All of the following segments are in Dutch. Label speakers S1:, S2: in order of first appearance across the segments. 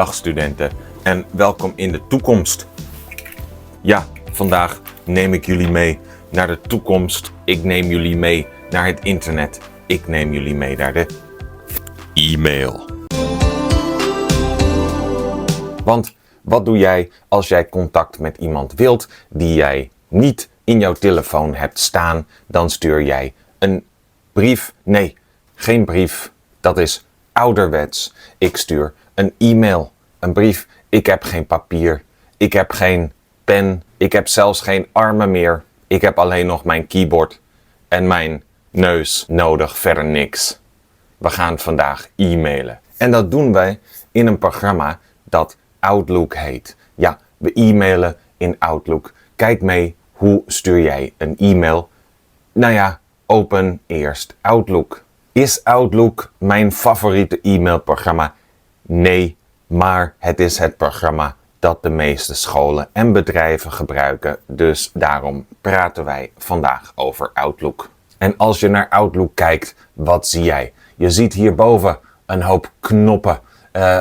S1: Dag studenten en welkom in de toekomst. Ja, vandaag neem ik jullie mee naar de toekomst. Ik neem jullie mee naar het internet. Ik neem jullie mee naar de e-mail. Want wat doe jij als jij contact met iemand wilt die jij niet in jouw telefoon hebt staan? Dan stuur jij een brief. Nee, geen brief. Dat is ouderwets. Ik stuur een e-mail, een brief. Ik heb geen papier. Ik heb geen pen. Ik heb zelfs geen armen meer. Ik heb alleen nog mijn keyboard en mijn neus nodig. Verder niks. We gaan vandaag e-mailen. En dat doen wij in een programma dat Outlook heet. Ja, we e-mailen in Outlook. Kijk mee, hoe stuur jij een e-mail? Nou ja, open eerst Outlook. Is Outlook mijn favoriete e-mailprogramma? Nee, maar het is het programma dat de meeste scholen en bedrijven gebruiken. Dus daarom praten wij vandaag over Outlook. En als je naar Outlook kijkt, wat zie jij? Je ziet hierboven een hoop knoppen,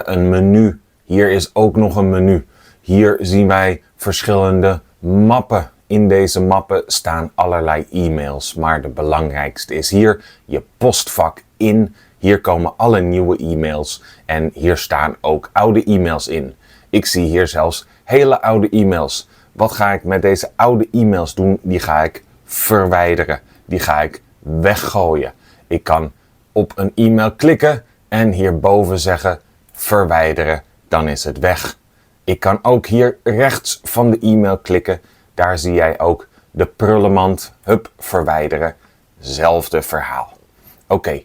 S1: een menu. Hier is ook nog een menu. Hier zien wij verschillende mappen. In deze mappen staan allerlei e-mails, maar de belangrijkste is hier je postvak in. Hier komen alle nieuwe e-mails en hier staan ook oude e-mails in. Ik zie hier zelfs hele oude e-mails. Wat ga ik met deze oude e-mails doen? Die ga ik verwijderen. Die ga ik weggooien. Ik kan op een e-mail klikken en hierboven zeggen verwijderen. Dan is het weg. Ik kan ook hier rechts van de e-mail klikken. Daar zie jij ook de prullenmand. Hup, verwijderen. Zelfde verhaal. Oké,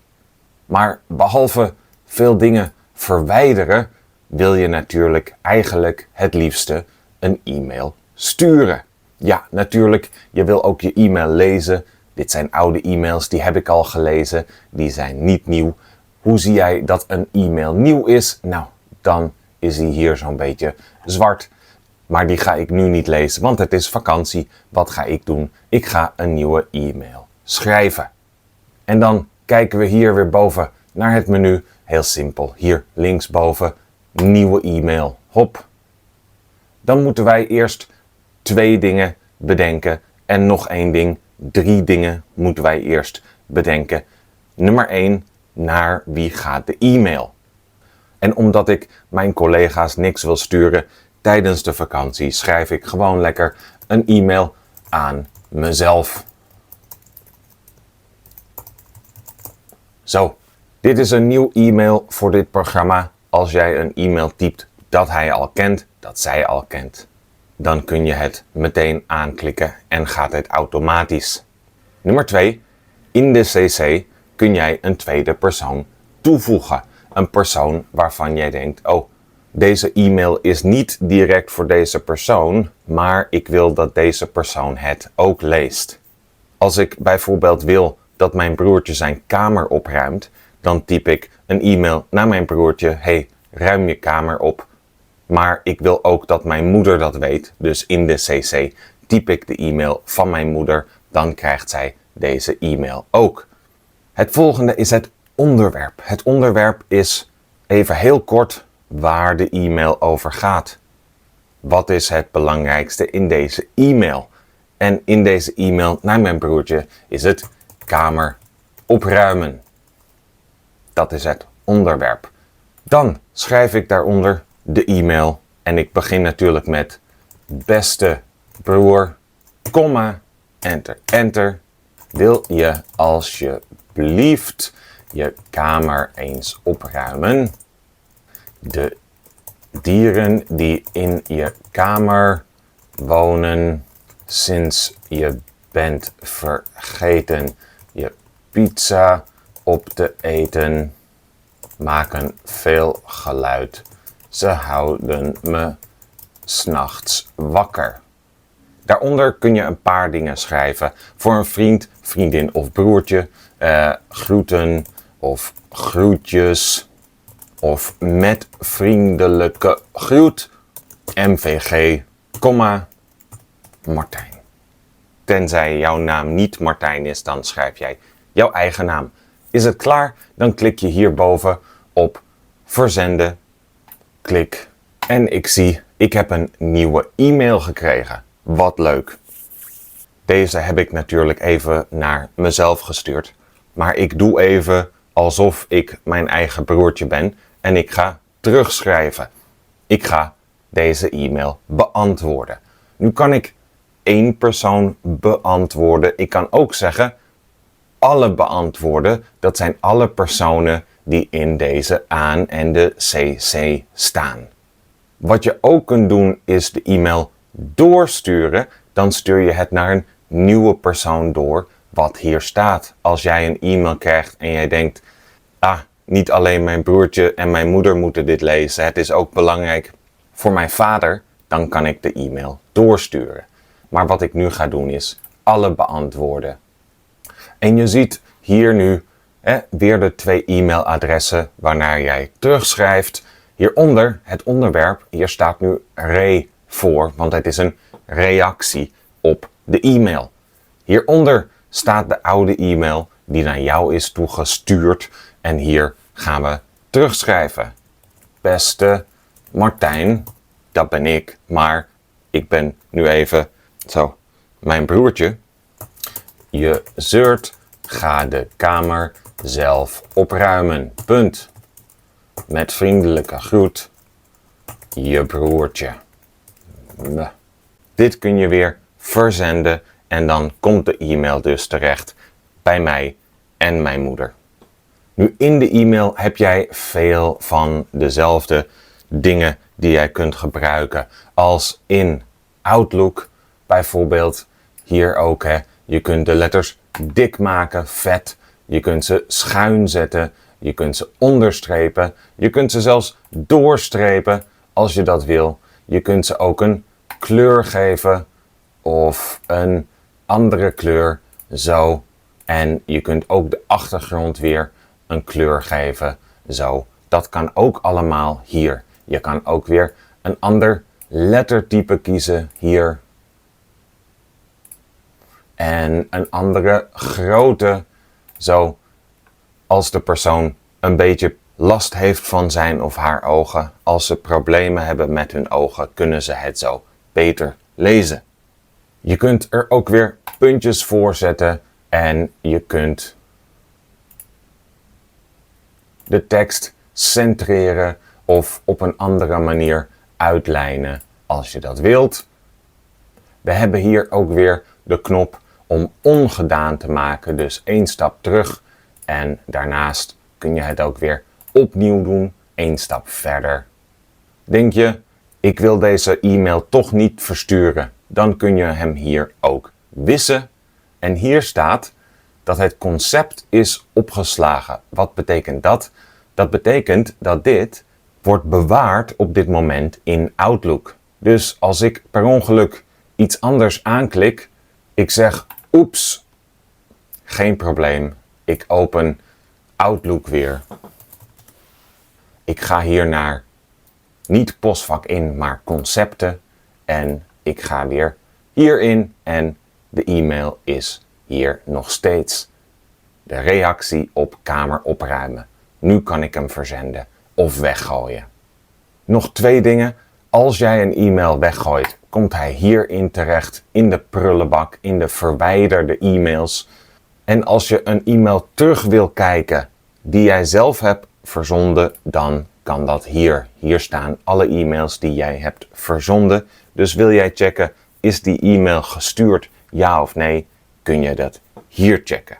S1: maar behalve veel dingen verwijderen, wil je natuurlijk eigenlijk het liefste een e-mail sturen. Ja, natuurlijk, je wil ook je e-mail lezen. Dit zijn oude e-mails, die heb ik al gelezen. Die zijn niet nieuw. Hoe zie jij dat een e-mail nieuw is? Nou, dan is die hier zo'n beetje zwart. Maar die ga ik nu niet lezen, want het is vakantie. Wat ga ik doen? Ik ga een nieuwe e-mail schrijven. En dan kijken we hier weer boven naar het menu. Heel simpel. Hier linksboven, nieuwe e-mail. Hop. Dan moeten wij eerst 2 dingen bedenken. En nog 1 ding. 3 dingen moeten wij eerst bedenken. Nummer 1, naar wie gaat de e-mail? En omdat ik mijn collega's niks wil sturen tijdens de vakantie, schrijf ik gewoon lekker een e-mail aan mezelf. Zo, dit is een nieuw e-mail voor dit programma. Als jij een e-mail typt dat hij al kent, dat zij al kent, dan kun je het meteen aanklikken en gaat het automatisch. Nummer 2, in de CC kun jij een tweede persoon toevoegen. Een persoon waarvan jij denkt, oh, deze e-mail is niet direct voor deze persoon, maar ik wil dat deze persoon het ook leest. Als ik bijvoorbeeld wil dat mijn broertje zijn kamer opruimt, dan typ ik een e-mail naar mijn broertje, hey, ruim je kamer op. Maar ik wil ook dat mijn moeder dat weet, dus in de CC typ ik de e-mail van mijn moeder, dan krijgt zij deze e-mail ook. Het volgende is het onderwerp. Het onderwerp is even heel kort waar de e-mail over gaat. Wat is het belangrijkste in deze e-mail? En in deze e-mail naar mijn broertje is het kamer opruimen. Dat is het onderwerp. Dan schrijf ik daaronder de e-mail en ik begin natuurlijk met beste broer, komma, enter, enter. Wil je alsjeblieft je kamer eens opruimen? De dieren die in je kamer wonen sinds je bent vergeten je pizza op te eten, maken veel geluid. Ze houden me 's nachts wakker. Daaronder kun je een paar dingen schrijven voor een vriend, vriendin of broertje. Groeten of groetjes of met vriendelijke groet. MVG, Martijn. Tenzij jouw naam niet Martijn is, dan schrijf jij jouw eigen naam. Is het klaar? Dan klik je hierboven op verzenden. Klik. En ik zie, ik heb een nieuwe e-mail gekregen. Wat leuk. Deze heb ik natuurlijk even naar mezelf gestuurd. Maar ik doe even alsof ik mijn eigen broertje ben en ik ga terugschrijven. Ik ga deze e-mail beantwoorden. Nu kan ik één persoon beantwoorden. Ik kan ook zeggen alle beantwoorden. Dat zijn alle personen die in deze aan en de CC staan. Wat je ook kunt doen is de e-mail doorsturen. Dan stuur je het naar een nieuwe persoon door wat hier staat. Als jij een e-mail krijgt en jij denkt, niet alleen mijn broertje en mijn moeder moeten dit lezen. Het is ook belangrijk voor mijn vader. Dan kan ik de e-mail doorsturen. Maar wat ik nu ga doen is alle beantwoorden. En je ziet hier nu weer de 2 e-mailadressen waarnaar jij terugschrijft. Hieronder het onderwerp, hier staat nu re voor, want het is een reactie op de e-mail. Hieronder staat de oude e-mail die naar jou is toegestuurd. En hier gaan we terugschrijven. Beste Martijn, dat ben ik, maar ik ben nu even mijn broertje. Je zeurt, ga de kamer zelf opruimen. Punt. Met vriendelijke groet, je broertje. Dit kun je weer verzenden en dan komt de e-mail dus terecht bij mij en mijn moeder. Nu in de e-mail heb jij veel van dezelfde dingen die jij kunt gebruiken als in Outlook. Bijvoorbeeld hier ook. Je kunt de letters dik maken, vet. Je kunt ze schuin zetten. Je kunt ze onderstrepen. Je kunt ze zelfs doorstrepen als je dat wil. Je kunt ze ook een kleur geven of een andere kleur. Zo. En je kunt ook de achtergrond weer een kleur geven. Zo. Dat kan ook allemaal hier. Je kan ook weer een ander lettertype kiezen hier. En een andere grootte. Zo. Als de persoon een beetje last heeft van zijn of haar ogen. Als ze problemen hebben met hun ogen, kunnen ze het zo beter lezen. Je kunt er ook weer puntjes voor zetten. En je kunt de tekst centreren of op een andere manier uitlijnen als je dat wilt. We hebben hier ook weer de knop om ongedaan te maken, dus 1 stap terug. En daarnaast kun je het ook weer opnieuw doen, 1 stap verder. Denk je, ik wil deze e-mail toch niet versturen, dan kun je hem hier ook wissen. En hier staat dat het concept is opgeslagen. Wat betekent dat? Dat betekent dat dit wordt bewaard op dit moment in Outlook. Dus als ik per ongeluk iets anders aanklik, ik zeg oeps, geen probleem. Ik open Outlook weer. Ik ga hier naar, niet postvak in, maar concepten. En ik ga weer hierin en de e-mail is hier nog steeds. De reactie op kamer opruimen. Nu kan ik hem verzenden of weggooien. Nog 2 dingen. Als jij een e-mail weggooit, komt hij hierin terecht in de prullenbak, in de verwijderde e-mails. En als je een e-mail terug wil kijken die jij zelf hebt verzonden, dan kan dat hier. Hier staan alle e-mails die jij hebt verzonden. Dus wil jij checken, is die e-mail gestuurd, ja of nee, kun je dat hier checken.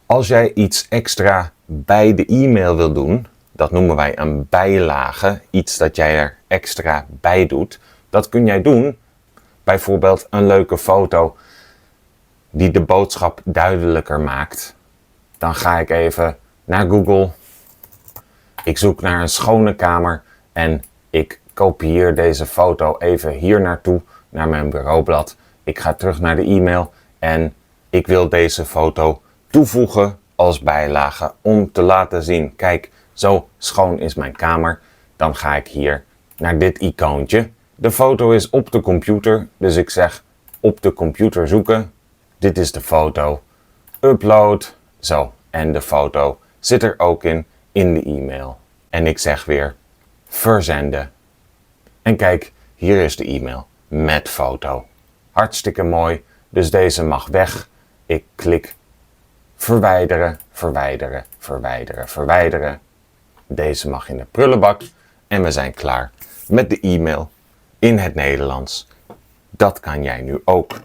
S1: Als jij iets extra bij de e-mail wil doen, dat noemen wij een bijlage, iets dat jij er extra bij doet. Dat kun jij doen, bijvoorbeeld een leuke foto die de boodschap duidelijker maakt. Dan ga ik even naar Google. Ik zoek naar een schone kamer en ik kopieer deze foto even hier naartoe, naar mijn bureaublad. Ik ga terug naar de e-mail en ik wil deze foto toevoegen als bijlage om te laten zien, kijk, zo schoon is mijn kamer. Dan ga ik hier naar dit icoontje. De foto is op de computer, dus ik zeg op de computer zoeken. Dit is de foto. Upload. Zo, en de foto zit er ook in de e-mail. En ik zeg weer verzenden. En kijk, hier is de e-mail met foto. Hartstikke mooi, dus deze mag weg. Ik klik verwijderen, verwijderen, verwijderen, verwijderen. Deze mag in de prullenbak en we zijn klaar met de e-mail in het Nederlands. Dat kan jij nu ook.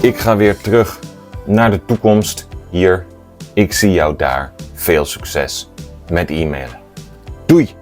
S1: Ik ga weer terug naar de toekomst. Hier, ik zie jou daar. Veel succes met e-mailen. Doei!